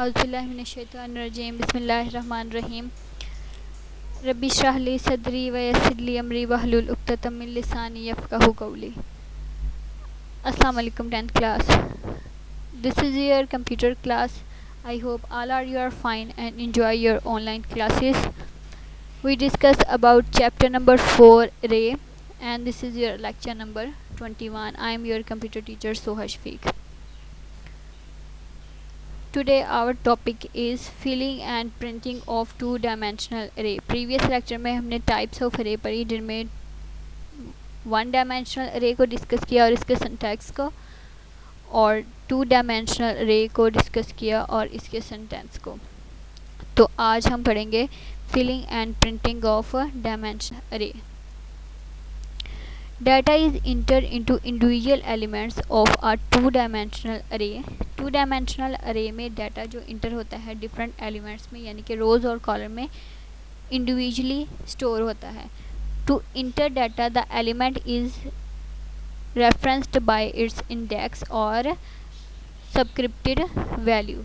औज़ुबिल्लाहिमिनश्शैतानिर्रजीम बिस्मिल्लाहिर्रहमानिर्रहीम रब्बि इश्रह ली सदरी व यस्सिर ली अमरी वहलुल उक़्दतम मिन लिसानी यफ़क़हू क़ौली। अस्सलाम वालेकुम 10th class. This is your computer class. I hope all are you are fine and enjoy your online classes. We discuss about chapter number 4 array, and this is your lecture number 21. I am your computer teacher Soha Shafiq. Today our topic is filling and printing of two-dimensional array. Previous lecture में हमने types of array पढ़ी, जिनमें one dimensional array को discuss किया और इसके syntax को, और टू डायमेंशनल array को डिस्कस किया और इसके सिंटैक्स को. तो आज हम पढ़ेंगे filling and printing of dimensional array. Data is entered into individual elements of a two-dimensional array. Two-dimensional array में डाटा जो इंटर होता है डिफरेंट एलिमेंट्स में, यानी कि रोज़ और कॉलम में इंडिविजुअली स्टोर होता है. To enter data the element is referenced by its index और सबस्क्रिप्टेड वैल्यू.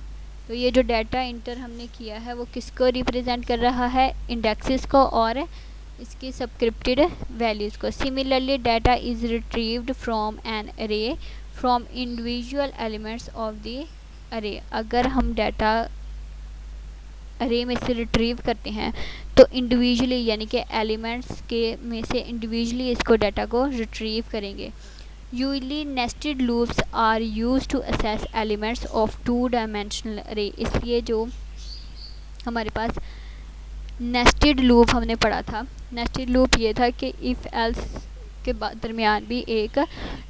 तो ये जो डाटा इंटर हमने किया है वो किसको रिप्रेजेंट कर रहा है? इंडेक्सेस को और इसकी सबस्क्रिप्टेड वैल्यूज़ को. Similarly data is retrieved from an array from individual elements of the array. अगर हम डाटा अरे में से रिट्रीव करते हैं तो इंडिविजुअली, यानी कि एलिमेंट्स के में से इंडिविजुअली इसको डाटा को रिट्रीव करेंगे. Usually nested loops are use to access elements of two dimensional array. इसलिए जो हमारे पास नेस्टेड लूप हमने पढ़ा था, नेस्टेड लूप ये था कि इफ़ एल्स के दरमियान भी एक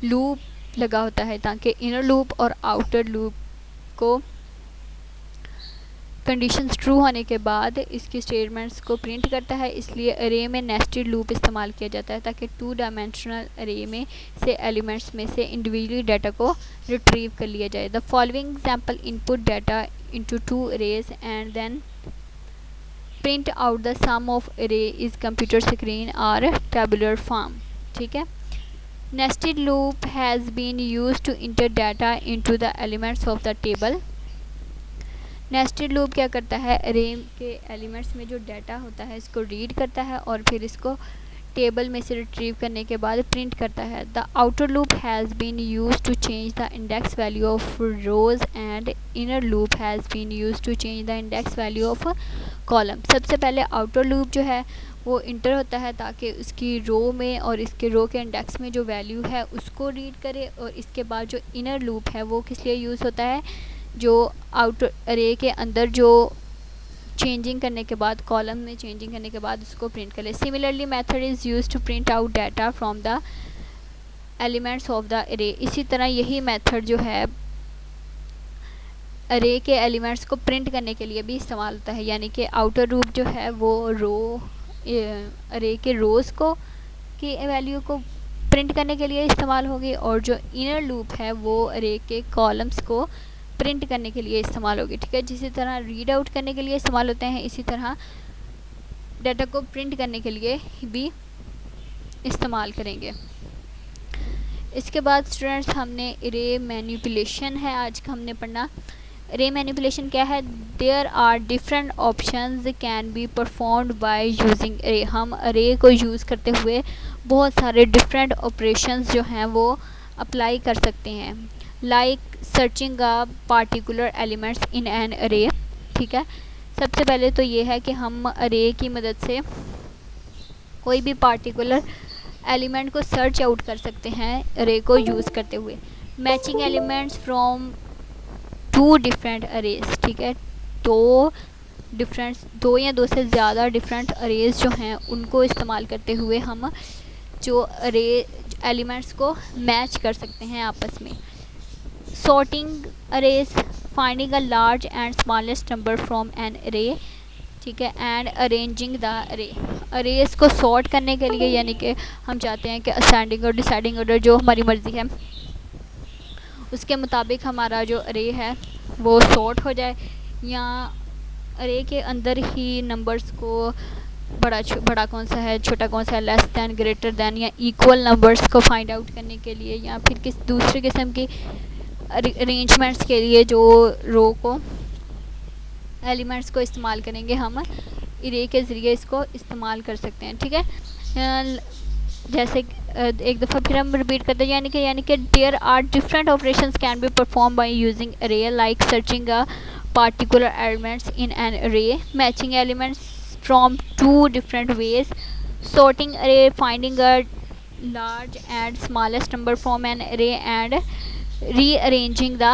लूप लगा होता है ताकि इनर लूप और आउटर लूप को कंडीशंस ट्रू होने के बाद इसकी स्टेटमेंट्स को प्रिंट करता है. इसलिए अरे में नेस्टेड लूप इस्तेमाल किया जाता है ताकि टू डायमेंशनल अरे में से एलिमेंट्स में से इंडिविजुअली डाटा को रिट्रीव कर लिया जाए. The following example input data into two arrays and then print out the sum of array is computer screen और टेबुलर फॉर्म. ठीक है. Nested loop has been use to enter data into the elements of the table. Nested loop क्या करता है? अरे के elements में जो डाटा होता है इसको रीड करता है और फिर इसको टेबल में से रिट्रीव करने के बाद प्रिंट करता है. The outer loop has been use to change the index value of rows and inner loop has been use to change the index value of column. सबसे पहले आउटर लूप जो है वो इंटर होता है ताकि उसकी रो में और इसके रो के इंडेक्स में जो वैल्यू है उसको रीड करे, और इसके बाद जो इनर लूप है वो किस लिए यूज़ होता है? जो आउटर अरे के अंदर जो चेंजिंग करने के बाद, कॉलम में चेंजिंग करने के बाद उसको प्रिंट कर ले. Similarly method is use to print out data from the elements of the array. इसी तरह यही मेथड जो है अरे के एलिमेंट्स को प्रिंट करने के लिए भी इस्तेमाल होता है. यानी कि आउटर लूप जो है वो अरे के रोज़ को की वैल्यू को प्रिंट करने के लिए इस्तेमाल होगी, और जो इनर लूप है वो अरे के कॉलम्स को प्रिंट करने के लिए इस्तेमाल होगी. ठीक है. जिसी तरह रीड आउट करने के लिए इस्तेमाल होते हैं, इसी तरह डाटा को प्रिंट करने के लिए भी इस्तेमाल करेंगे. इसके बाद स्टूडेंट्स हमने अरे मैनिपुलेशन है आज का हमने पढ़ना. अरे मैनिपुलेशन क्या है? There are different options can be performed by using array. हम अरे को यूज़ करते हुए बहुत सारे डिफरेंट ऑपरेशंस जो हैं वो अप्लाई कर सकते हैं. Like searching a particular elements in an array. ठीक है. सबसे पहले तो ये है कि हम अरे की मदद से कोई भी पार्टिकुलर एलिमेंट को सर्च आउट कर सकते हैं अरे को यूज़ करते हुए. Matching elements from two different arrays. ठीक है. दो या दो से ज़्यादा डिफरेंट अरेज जो हैं उनको इस्तेमाल करते हुए हम जो अरे एलिमेंट्स को मैच कर सकते हैं आपस में. Sorting arrays, finding a large and smallest number from an array. ठीक है. And arranging the array. Arrays को सॉर्ट करने के लिए, यानी कि हम चाहते हैं कि असेंडिंग और डिसेंडिंग ऑर्डर जो हमारी मर्ज़ी है उसके मुताबिक हमारा जो अरे है वो सॉर्ट हो जाए, या अरे के अंदर ही नंबर्स को बड़ा कौन सा है, छोटा कौन सा है, लेस दैन, ग्रेटर दैन या इक्वल नंबर्स को फाइंड आउट करने के लिए, या फिर किस दूसरे किस्म की अरेंजमेंट्स के लिए जो रो को एलिमेंट्स को इस्तेमाल करेंगे हम इरे के ज़रिए इसको इस्तेमाल कर सकते हैं। ठीक है, जैसे एक दफ़ा फिर हम रिपीट करते हैं, यानी कि there are different operations can be perform by using array, like searching a particular elements in an array, matching elements from two different ways, sorting array, finding a large and smallest number from an array, and rearranging the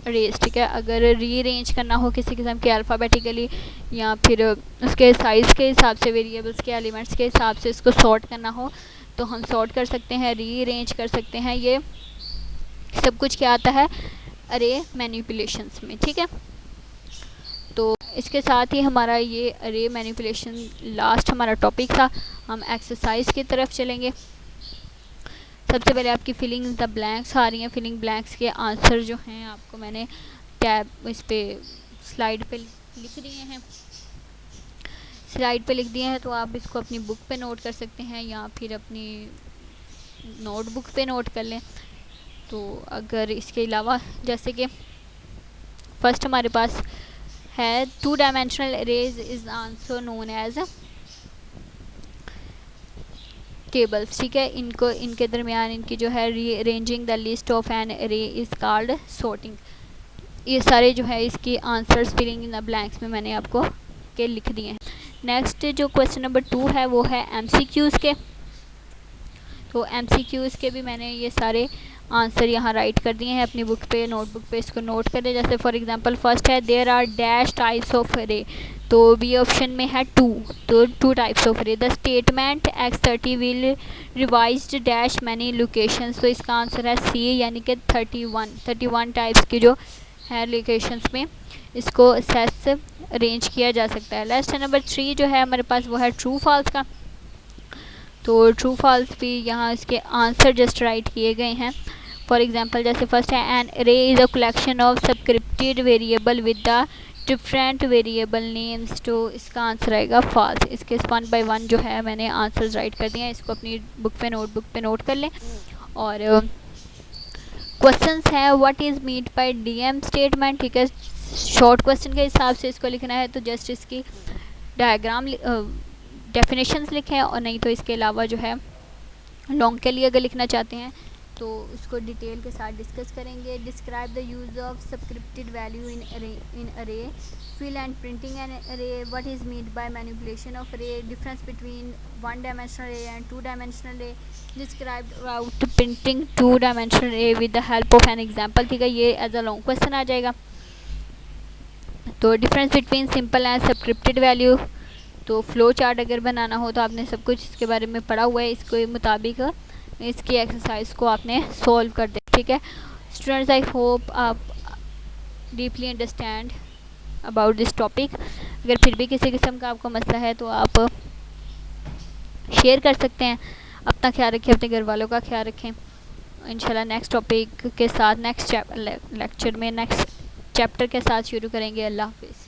arrays। ठीक है, अगर rearrange करना हो किसी किस्म के alphabetically या फिर उसके साइज़ के हिसाब से, वेरिएबल्स के एलिमेंट्स के हिसाब से इसको सॉर्ट करना हो तो हम सॉर्ट कर सकते हैं, रीअरेंज कर सकते हैं। ये सब कुछ क्या आता है अरे मैनिपुलेशंस में। ठीक है, तो इसके साथ ही हमारा ये अरे मैनिपुलेशन लास्ट हमारा टॉपिक था। हम एक्सरसाइज की तरफ चलेंगे। सबसे पहले आपकी फिलिंग द ब्लैंक्स आ रही हैं। फिलिंग ब्लैंक्स के आंसर जो हैं आपको मैंने टैब इस पे स्लाइड पे लिख दिए हैं, स्लाइड पे लिख दिए हैं, तो आप इसको अपनी बुक पे नोट कर सकते हैं या फिर अपनी नोटबुक पे नोट कर लें। तो अगर इसके अलावा जैसे कि फर्स्ट हमारे पास है 2 dimensional arrays is also known as tables. ठीक है, इनको इनके दरमियान इनकी जो है rearranging the list of an array is called sorting. ये सारे जो है इसकी answers filling in the blanks में मैंने आपको के लिख दिए हैं। नेक्स्ट जो क्वेश्चन नंबर 2 है वो है एमसीक्यूज़ के। तो एमसीक्यूज़ के भी मैंने ये सारे आंसर यहाँ राइट कर दिए हैं अपनी बुक पे, नोटबुक पे इसको नोट करें। जैसे फॉर एग्जांपल फर्स्ट है there are dash types of array, तो बी ऑप्शन में है 2, तो 2 types of array. The statement x30 will revised dash many locations, तो इसका आंसर है सी, यानी कि 31 टाइप्स की जो है लोकेशंस में इसको असेस अरेंज किया जा सकता है। लास्ट नंबर 3 जो है हमारे पास वो है ट्रू फॉल्स का। तो ट्रू फॉल्स भी यहाँ इसके आंसर जस्ट राइट किए गए हैं। फॉर एग्जांपल जैसे फर्स्ट है an array is a collection of subscripted variable with the different variable names, तो इसका आंसर आएगा फॉल्स। इसके 1 बाय 1 जो है मैंने आंसर्स राइट कर दिए हैं, इसको अपनी बुक पे नोटबुक पे नोट कर लें। और क्वेश्चंस है what is meet by DM statement. ठीक है, शॉर्ट क्वेश्चन के हिसाब से इसको लिखना है तो जस्ट इसकी डायग्राम डेफिनेशंस लिखें, और नहीं तो इसके अलावा जो है लॉन्ग के लिए अगर लिखना चाहते हैं तो उसको डिटेल के साथ डिस्कस करेंगे। Describe the use of subscripted value in array, fill and printing an array, what is mean by manipulation of array, difference between 1 dimensional array and 2 dimensional array, describe about printing 2 dimensional array with the help of an example. ठीक है, ये as a long question आ जाएगा। तो difference between simple and subscripted value, तो flow chart अगर बनाना हो तो आपने सब कुछ इसके बारे में पढ़ा हुआ है, इसके मुताबिक इसकी एक्सरसाइज को आपने सॉल्व कर दे। ठीक है स्टूडेंट्स, आई होप आप deeply understand about this topic. अगर फिर भी किसी किस्म का आपको मसला है तो आप शेयर कर सकते हैं। अपना ख्याल रखें, अपने घर वालों का ख्याल रखें। इंशाल्लाह नेक्स्ट टॉपिक के साथ नेक्स्ट लेक्चर में नेक्स्ट चैप्टर के साथ शुरू करेंगे। अल्लाह हाफिज़।